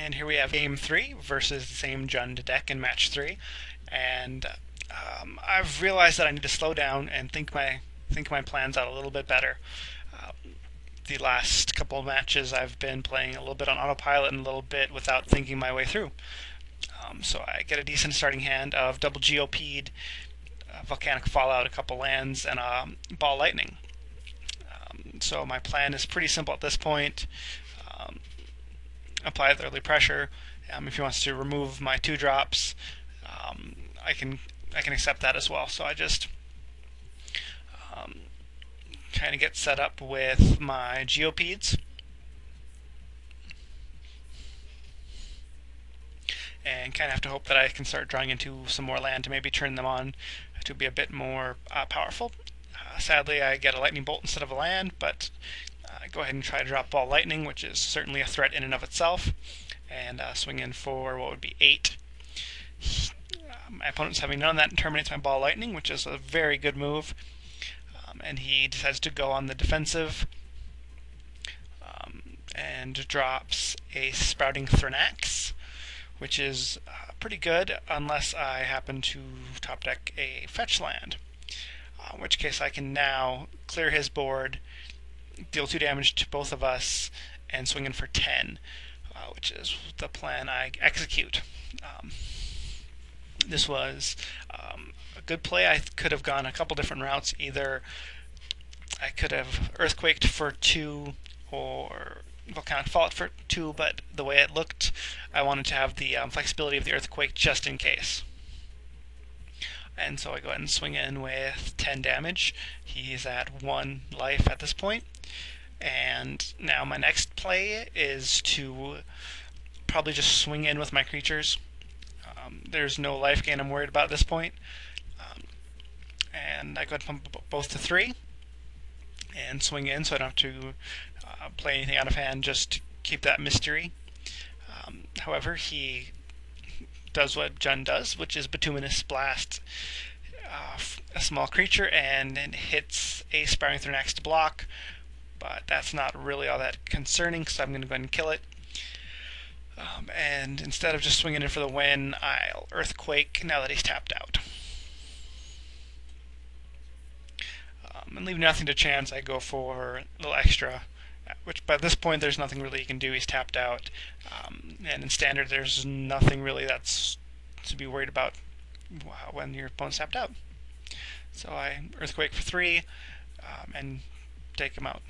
And here we have game 3 versus the same Jund deck in match 3. And I've realized that I need to slow down and think my plans out a little bit better. Uh, the last couple of matches I've been playing a little bit on autopilot and a little bit without thinking my way through. So I get a decent starting hand of double GOP'd, Volcanic Fallout, a couple lands, and Ball Lightning. So my plan is pretty simple at this point. Apply the early pressure. If he wants to remove my 2-drops, I can accept that as well. So I just kind of get set up with my Geopedes. And kind of have to hope that I can start drawing into some more land to maybe turn them on to be a bit more powerful. Sadly, I get a Lightning Bolt instead of a land, but I go ahead and try to drop Ball Lightning, which is certainly a threat in and of itself, and swing in for what would be 8. My opponent's having none of that and terminates my Ball Lightning, which is a very good move. And he decides to go on the defensive and drops a Sprouting Thronax, which is pretty good unless I happen to top deck a fetch land, in which case I can now clear his board, deal 2 damage to both of us, and swing in for 10, which is the plan I execute. This was a good play. I could have gone a couple different routes. Either I could have Earthquaked for 2 or Volcanic Fallout for 2, but the way it looked, I wanted to have the flexibility of the Earthquake just in case. And so I go ahead and swing in with 10 damage. He's at 1 life at this point. And now my next play is to probably just swing in with my creatures. There's no life gain I'm worried about at this point. And I go ahead and pump both to 3 and swing in, so I don't have to play anything out of hand just to keep that mystery. However, he does what Jund does, which is Bituminous Blast a small creature, and it hits a Sprouting Thronax to block, but that's not really all that concerning, so I'm going to go ahead and kill it. And instead of just swinging in for the win, I'll Earthquake now that he's tapped out. And leave nothing to chance, I go for a little extra, which by this point there's nothing really you can do. He's tapped out, and in standard there's nothing really that's to be worried about when your opponent's tapped out. So I Earthquake for 3 and take him out.